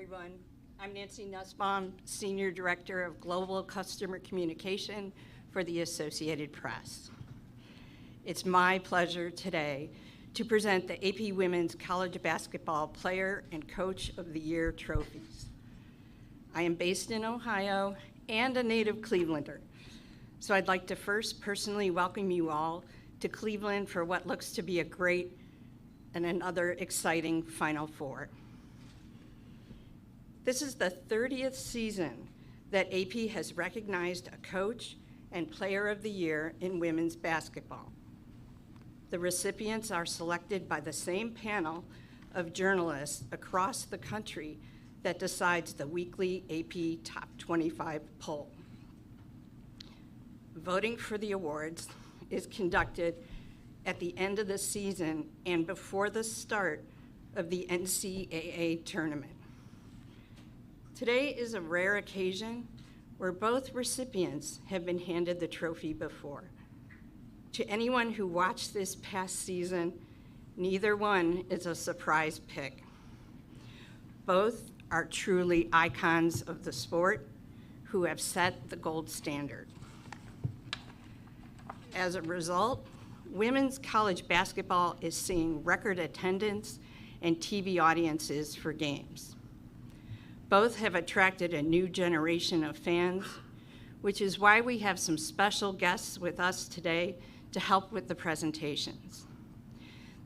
everyone. I'm Nancy Nussbaum, Senior Director of Global Customer Communication for the Associated Press. It's my pleasure today to present the AP Women's College Basketball Player and Coach of the Year trophies. I am based in Ohio and a native Clevelander, so I'd like to first personally welcome you all to Cleveland for what looks to be a great and another exciting Final Four. This is the 30th season that AP has recognized a Coach and Player of the Year in women's basketball. The recipients are selected by the same panel of journalists across the country that decides the weekly AP Top 25 poll. Voting for the awards is conducted at the end of the season and before the start of the NCAA tournament. Today is a rare occasion where both recipients have been handed the trophy before. To anyone who watched this past season, neither one is a surprise pick. Both are truly icons of the sport who have set the gold standard. As a result, women's college basketball is seeing record attendance and TV audiences for games. Both have attracted a new generation of fans, which is why we have some special guests with us today to help with the presentations.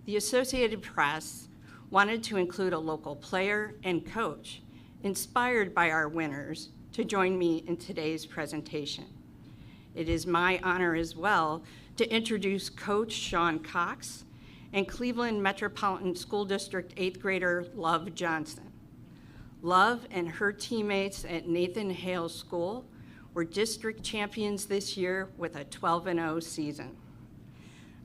The Associated Press wanted to include a local player and coach inspired by our winners to join me in today's presentation. It is my honor as well to introduce Coach Sean Cox and Cleveland Metropolitan School District 8th grader Love Johnson. Love and her teammates at Nathan Hale School were district champions this year with a 12-0 season.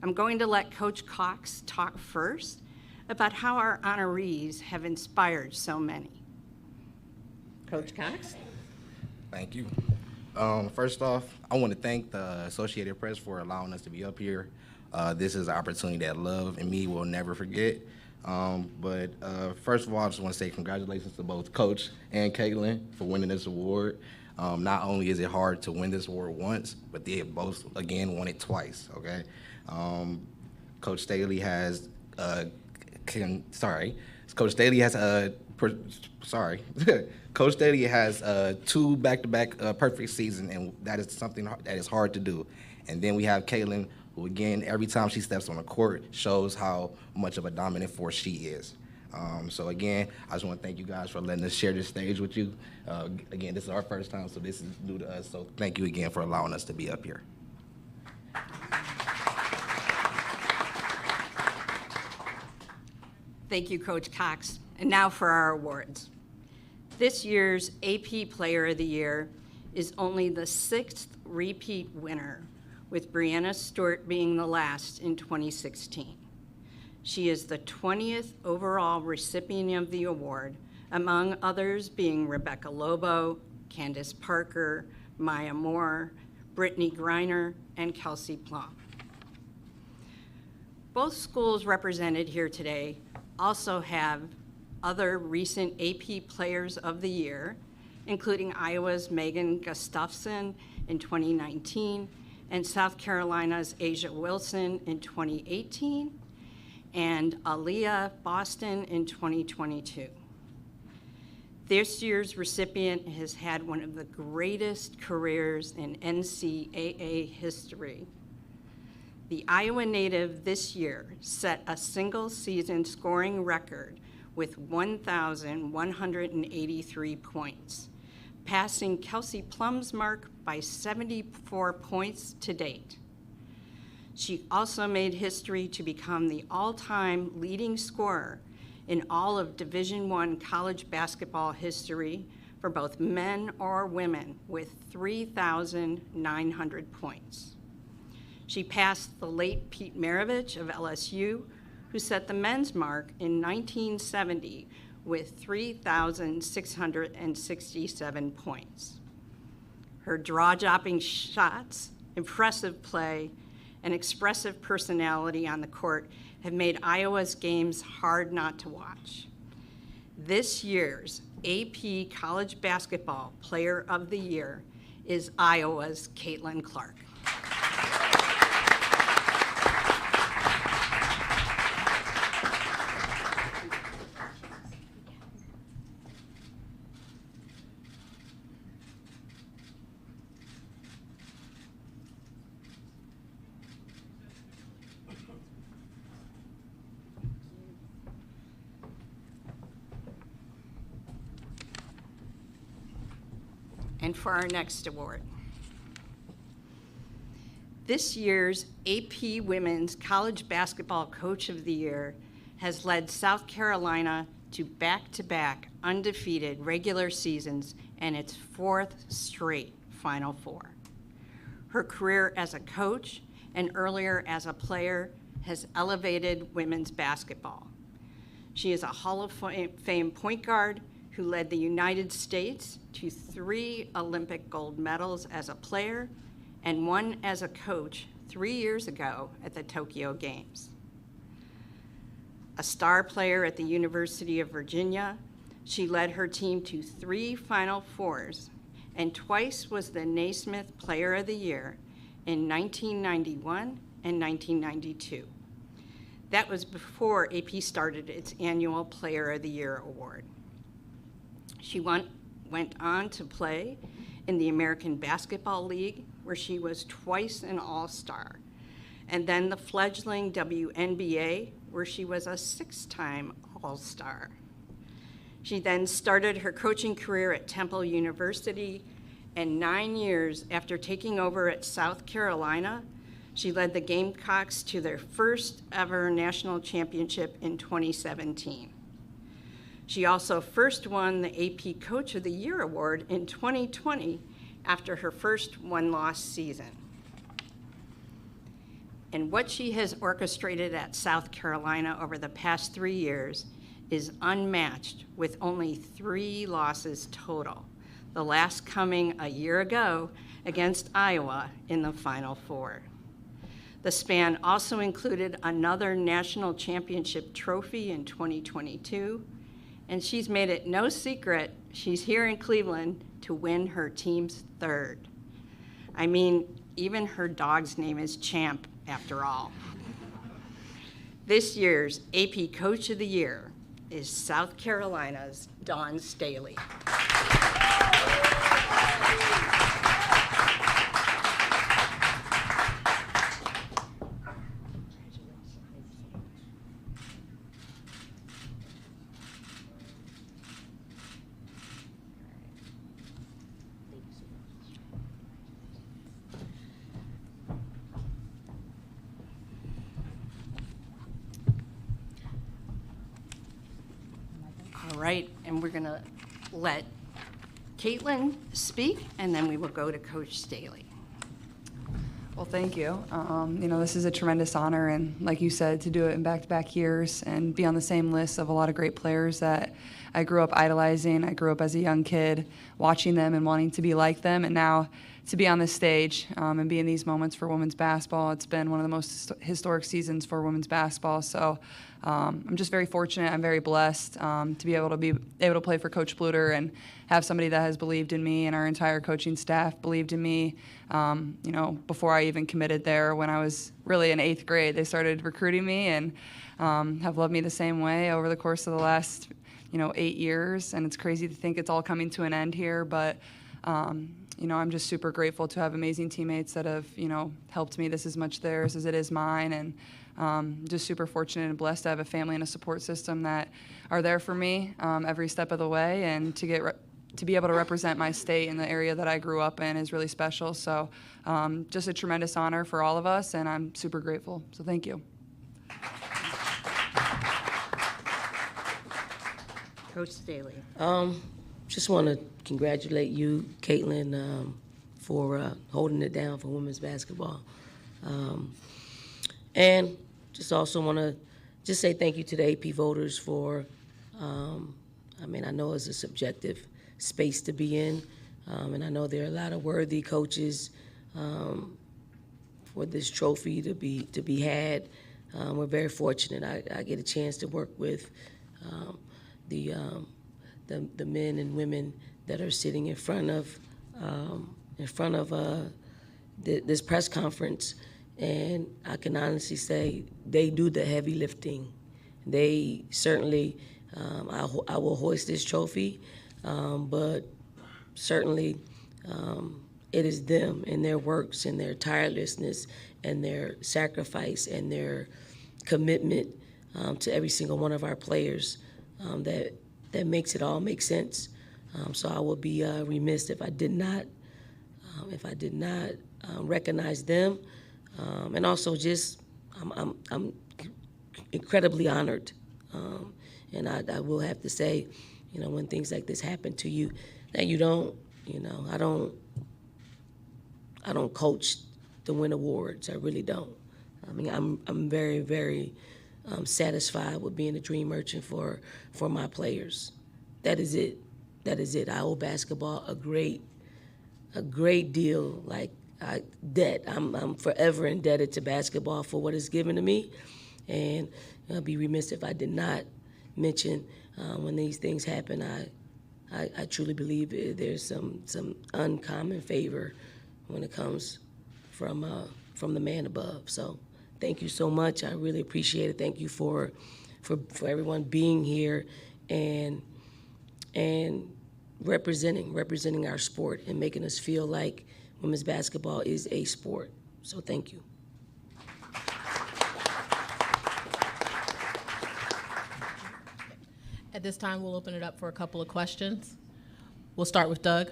I'm going to let Coach Cox talk first about how our honorees have inspired so many. Coach Cox? Thank you. First off, I want to thank the Associated Press for allowing us to be up here. This is an opportunity that Love and me will never forget. But first of all, I just want to say congratulations to both Coach and Caitlin for winning this award. Not only is it hard to win this award once, but they have both, again, won it twice, okay? Coach Staley has, Coach Staley has two back-to-back perfect seasons, and that is something that is hard to do. And then we have Caitlin, who again, every time she steps on the court, shows how much of a dominant force she is. So again, I just want to thank you guys for letting us share this stage with you. Again, this is our first time, so this is new to us. So thank you again for allowing us to be up here. Thank you, Coach Cox. And now for our awards. This year's AP Player of the Year is only the 6th repeat winner, with Brianna Stewart being the last in 2016. She is the 20th overall recipient of the award, among others being Rebecca Lobo, Candace Parker, Maya Moore, Brittany Griner, and Kelsey Plum. Both schools represented here today also have other recent AP Players of the Year, including Iowa's Megan Gustafson in 2019, and South Carolina's Asia Wilson in 2018, and Aaliyah Boston in 2022. This year's recipient has had one of the greatest careers in NCAA history. The Iowa native this year set a single season scoring record with 1,183 points, passing Kelsey Plum's mark by 74 points to date. She also made history to become the all-time leading scorer in all of Division I college basketball history for both men or women with 3,900 points. She passed the late Pete Maravich of LSU, who set the men's mark in 1970 with 3,667 points. Her jaw-dropping shots, impressive play, and expressive personality on the court have made Iowa's games hard not to watch. This year's AP College Basketball Player of the Year is Iowa's Caitlin Clark. And for our next award. This year's AP Women's College Basketball Coach of the Year has led South Carolina to back-to-back undefeated regular seasons and its fourth straight Final Four. Her career as a coach and earlier as a player has elevated women's basketball. She is a Hall of Fame point guard who led the United States to 3 Olympic gold medals as a player and 1 as a coach 3 years ago at the Tokyo Games. A star player at the University of Virginia, she led her team to 3 Final Fours and twice was the Naismith Player of the Year in 1991 and 1992. That was before AP started its annual Player of the Year award. She went on to play in the American Basketball League, where she was twice an All-Star, and then the fledgling WNBA, where she was a 6-time All-Star. She then started her coaching career at Temple University, and 9 years after taking over at South Carolina, she led the Gamecocks to their first ever national championship in 2017. She also first won the AP Coach of the Year award in 2020 after her first one-loss season. And what she has orchestrated at South Carolina over the past 3 years is unmatched with only 3 losses total, the last coming a year ago against Iowa in the Final Four. The span also included another national championship trophy in 2022, and she's made it no secret she's here in Cleveland to win her team's 3rd. I mean, even her dog's name is Champ, after all. This year's AP Coach of the Year is South Carolina's Dawn Staley. All right, and we're gonna let Caitlin speak, and then we will go to Coach Staley. Well, thank you. This is a tremendous honor, and like you said, to do it in back-to-back years and be on the same list of a lot of great players that I grew up idolizing. I grew up as a young kid watching them and wanting to be like them, and now to be on this stage and be in these moments for women's basketball. It's been one of the most historic seasons for women's basketball, so I'm just very fortunate. I'm very blessed to be able to play for Coach Bluter and have somebody that has believed in me, and our entire coaching staff believed in me. Before I even committed there, when I was really in 8th grade, they started recruiting me and have loved me the same way over the course of the last 8 years. And it's crazy to think it's all coming to an end here, but I'm just super grateful to have amazing teammates that have helped me. This is much theirs as it is mine, and just super fortunate and blessed to have a family and a support system that are there for me every step of the way, and to be able to represent my state in the area that I grew up in is really special. So just a tremendous honor for all of us, and I'm super grateful. So thank you. Coach Staley. Just want to congratulate you, Caitlin, for holding it down for women's basketball. And just also want to just say thank you to the AP voters for, I know it's a subjective space to be in, and I know there are a lot of worthy coaches for this trophy to be had. We're very fortunate. I get a chance to work with the men and women that are sitting in front of this press conference, and I can honestly say they do the heavy lifting. They certainly, I will hoist this trophy, but certainly it is them and their works and their tirelessness and their sacrifice and their commitment to every single one of our players that makes it all make sense. So I would be remiss if I did not recognize them, and also just I'm incredibly honored, and I will have to say, when things like this happen to you, that you don't, I don't coach to win awards. I really don't. I mean, I'm very, very satisfied with being a dream merchant for my players. That is it. That is it. I owe basketball a great deal. Debt. I'm forever indebted to basketball for what it's given to me, and I'd be remiss if I did not mention when these things happen. I truly believe there's some uncommon favor when it comes from the man above. So thank you so much. I really appreciate it. Thank you for everyone being here and representing our sport and making us feel like women's basketball is a sport. So thank you. At this time, we'll open it up for a couple of questions. We'll start with Doug.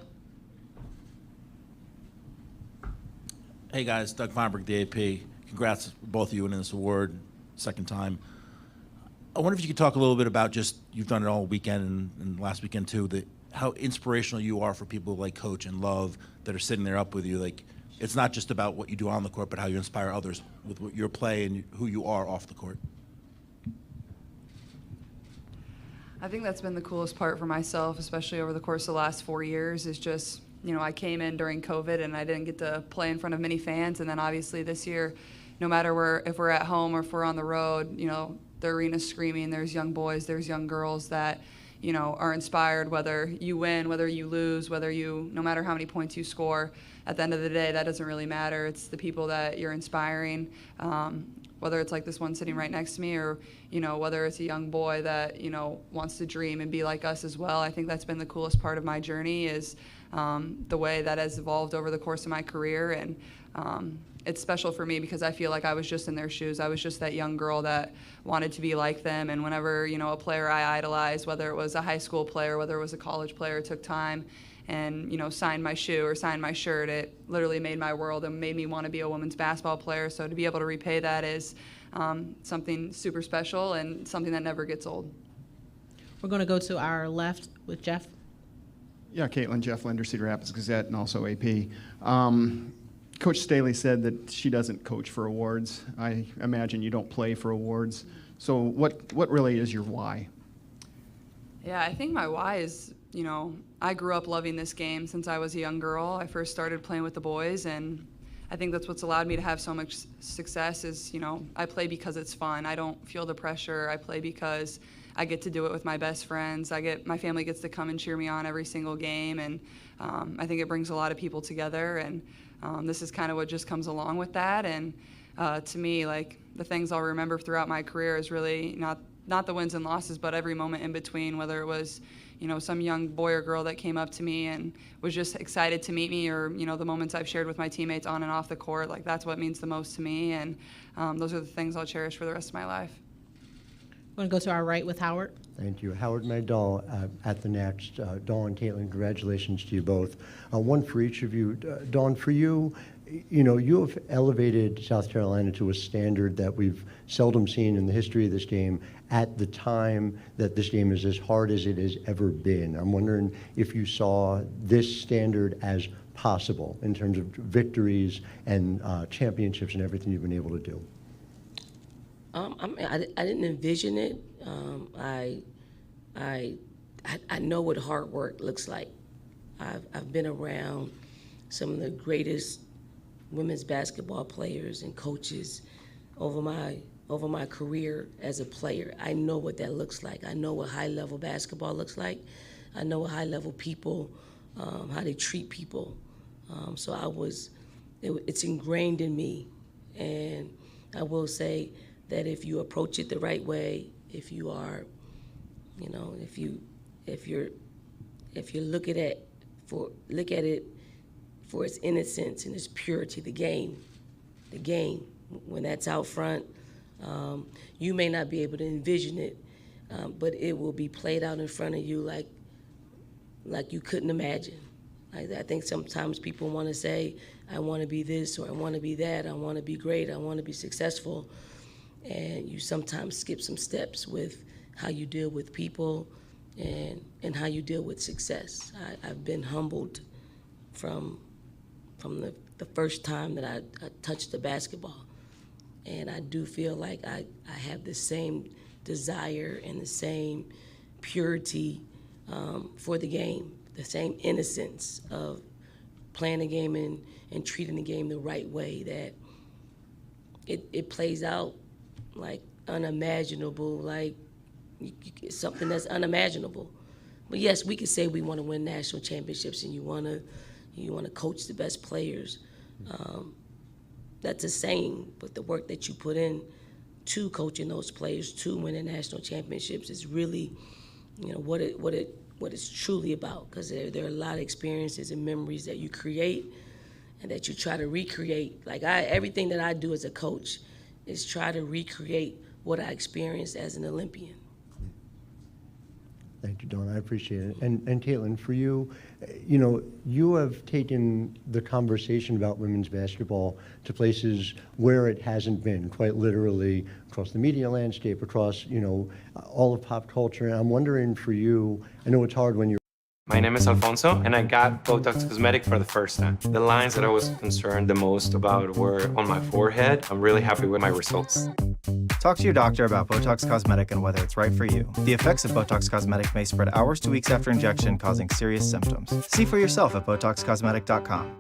Hey guys, Doug Feinberg, the AP. Congrats, both of you, winning this award, second time. I wonder if you could talk a little bit about just, you've done it all weekend and last weekend too, how inspirational you are for people like Coach and Love that are sitting there up with you. Like, it's not just about what you do on the court, but how you inspire others with your play and who you are off the court. I think that's been the coolest part for myself, especially over the course of the last 4 years, is just, I came in during COVID and I didn't get to play in front of many fans. And then obviously this year, no matter if we're at home or if we're on the road, the arena's screaming. There's young boys, there's young girls that, are inspired, whether you win, whether you lose, no matter how many points you score. At the end of the day, that doesn't really matter. It's the people that you're inspiring, whether it's like this one sitting right next to me or, whether it's a young boy that, wants to dream and be like us as well. I think that's been the coolest part of my journey is the way that has evolved over the course of my career. And it's special for me because I feel like I was just in their shoes. I was just that young girl that wanted to be like them. And whenever, a player I idolized, whether it was a high school player, whether it was a college player, took time and, signed my shoe or signed my shirt, it literally made my world and made me want to be a women's basketball player. So to be able to repay that is something super special and something that never gets old. We're going to go to our left with Jeff. Yeah, Caitlin, Jeff Linder, Cedar Rapids Gazette, and also AP. Coach Staley said that she doesn't coach for awards. I imagine you don't play for awards. So what really is your why? Yeah, I think my why is, I grew up loving this game since I was a young girl. I first started playing with the boys, and I think that's what's allowed me to have so much success is, I play because it's fun. I don't feel the pressure. I play because I get to do it with my best friends. My family gets to come and cheer me on every single game, and I think it brings a lot of people together, and this is kind of what just comes along with that. And to me, like, the things I'll remember throughout my career is really not the wins and losses, but every moment in between, whether it was, some young boy or girl that came up to me and was just excited to meet me, or, the moments I've shared with my teammates on and off the court. Like, that's what means the most to me, and those are the things I'll cherish for the rest of my life. We're going to go to our right with Howard. Thank you. Howard Magdal at the Next. Dawn and Caitlin, congratulations to you both. One for each of you. Dawn, for you, you have elevated South Carolina to a standard that we've seldom seen in the history of this game at the time that this game is as hard as it has ever been. I'm wondering if you saw this standard as possible in terms of victories and championships and everything you've been able to do. I didn't envision it. I know what hard work looks like. I've been around some of the greatest women's basketball players and coaches over my over my career as a player. I know what that looks like. I know what high-level basketball looks like. I know what high-level people, how they treat people. It's ingrained in me. And I will say that if you approach it the right way, if you are, if you look at it for its innocence and its purity, the game, when that's out front, you may not be able to envision it, but it will be played out in front of you like you couldn't imagine. I think sometimes people want to say, I want to be this or I want to be that, I want to be great, I want to be successful, and you sometimes skip some steps with how you deal with people and how you deal with success. I've been humbled from the first time that I touched the basketball. And I do feel like I have the same desire and the same purity for the game, the same innocence of playing the game and treating the game the right way, that it plays out like unimaginable, like something that's unimaginable. But yes, we could say we want to win national championships and you want to coach the best players. That's a saying, but the work that you put in to coaching those players to winning national championships is really, what it's truly about. Because there are a lot of experiences and memories that you create and that you try to recreate. Like everything that I do as a coach is try to recreate what I experienced as an Olympian. Thank you, Dawn. I appreciate it. And Caitlin, for you, you have taken the conversation about women's basketball to places where it hasn't been, quite literally, across the media landscape, across, all of pop culture. And I'm wondering for you, I know it's hard when you're My name is Alfonso, and I got Botox Cosmetic for the first time. The lines that I was concerned the most about were on my forehead. I'm really happy with my results. Talk to your doctor about Botox Cosmetic and whether it's right for you. The effects of Botox Cosmetic may spread hours to weeks after injection, causing serious symptoms. See for yourself at BotoxCosmetic.com.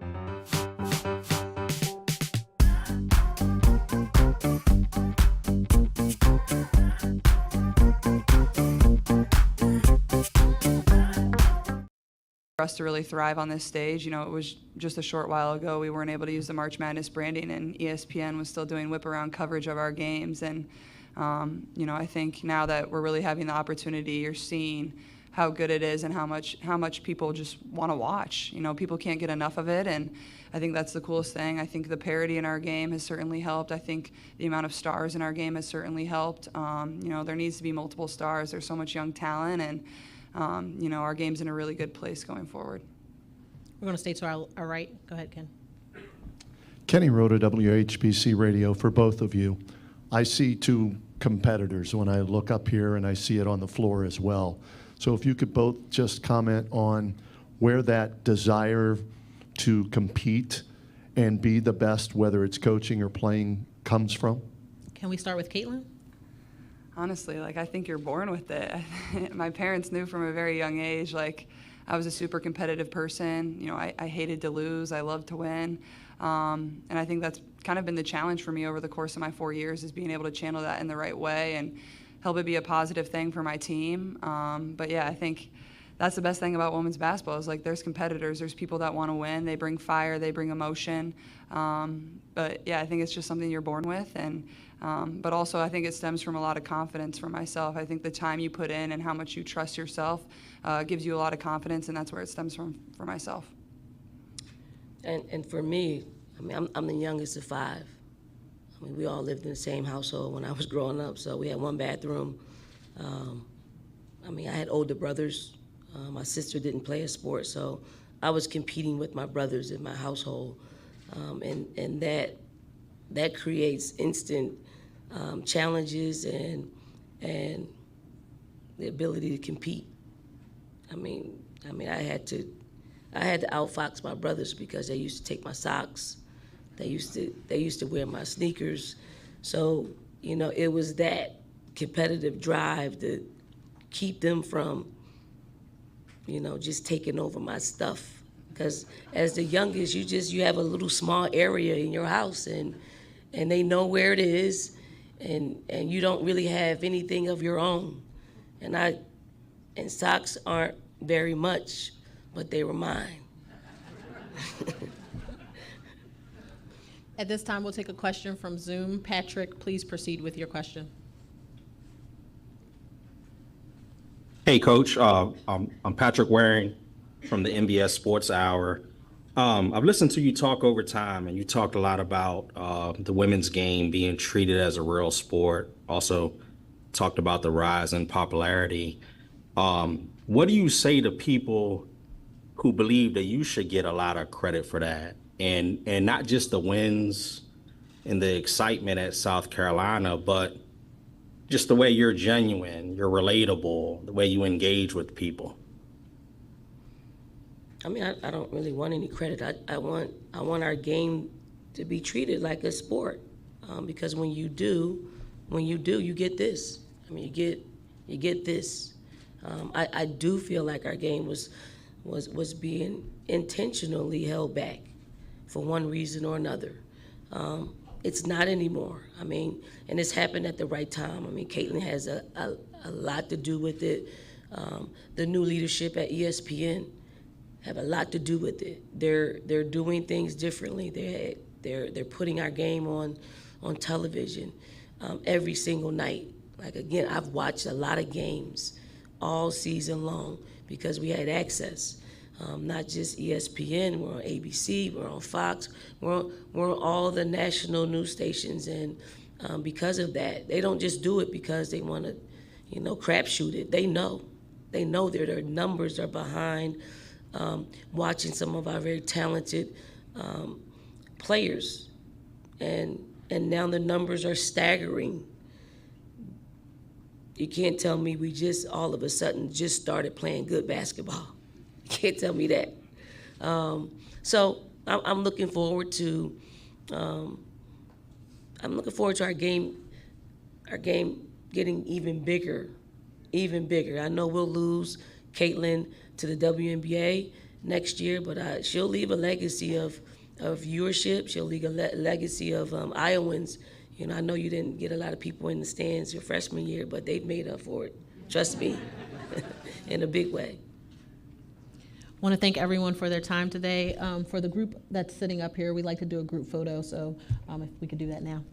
For us to really thrive on this stage, it was just a short while ago we weren't able to use the March Madness branding, and ESPN was still doing whip-around coverage of our games. And I think now that we're really having the opportunity, you're seeing how good it is and how much people just want to watch. People can't get enough of it, and I think that's the coolest thing. I think the parity in our game has certainly helped. I think the amount of stars in our game has certainly helped. There needs to be multiple stars. There's so much young talent, and our game's in a really good place going forward. We're going to stay to our right. Go ahead, Ken. Kenny Rhoda, WHBC Radio, for both of you. I see two competitors when I look up here, and I see it on the floor as well. So if you could both just comment on where that desire to compete and be the best, whether it's coaching or playing, comes from. Can we start with Caitlin? Honestly, I think you're born with it. My parents knew from a very young age, I was a super competitive person. I hated to lose. I loved to win. And I think that's kind of been the challenge for me over the course of my 4 years, is being able to channel that in the right way and help it be a positive thing for my team. But yeah, I think that's the best thing about women's basketball is there's competitors, there's people that want to win. They bring fire, they bring emotion. But yeah, I think it's just something you're born with. And but also I think it stems from a lot of confidence for myself. I think the time you put in and how much you trust yourself gives you a lot of confidence, and that's where it stems from for myself. And for me, I'm the youngest of 5. We all lived in the same household when I was growing up, so we had one bathroom. I had older brothers. My sister didn't play a sport, so I was competing with my brothers in my household, and that creates instant challenges and the ability to compete. I had to outfox my brothers because they used to take my socks. They used to wear my sneakers. So, it was that competitive drive to keep them from, just taking over my stuff. Because as the youngest, you have a little small area in your house, and they know where it is, and you don't really have anything of your own. And socks aren't very much, but they were mine. At this time, we'll take a question from Zoom. Patrick, please proceed with your question. Hey, Coach. I'm Patrick Waring from the MBS Sports Hour. I've listened to you talk over time, and you talked a lot about the women's game being treated as a real sport. Also talked about the rise in popularity. What do you say to people who believe that you should get a lot of credit for that? And not just the wins and the excitement at South Carolina, but just the way you're genuine, you're relatable, the way you engage with people. I mean, I don't really want any credit. I want our game to be treated like a sport, because when you do, you get this. I mean, you get this. I do feel like our game was being intentionally held back for one reason or another. It's not anymore. I mean, and it's happened at the right time. I mean, Caitlin has a lot to do with it. The new leadership at ESPN have a lot to do with it. They're doing things differently. They're putting our game on television every single night. Like, again, I've watched a lot of games all season long because we had access. Not just ESPN, we're on ABC, we're on Fox, we're on all the national news stations, and because of that, they don't just do it because they want to, crapshoot it. They know their numbers are behind watching some of our very talented players, and now the numbers are staggering. You can't tell me we just all of a sudden just started playing good basketball. You can't tell me that. So I'm looking forward to our game getting even bigger. I know we'll lose Caitlin to the WNBA next year, but she'll leave a legacy of viewership. She'll leave a legacy of Iowans. I know you didn't get a lot of people in the stands your freshman year, but they've made up for it. Trust me, in a big way. I want to thank everyone for their time today. For the group that's sitting up here, we'd like to do a group photo, so if we could do that now.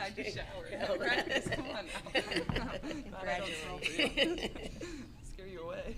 I just showered. Practice, come on now. Congratulations. Scare you away.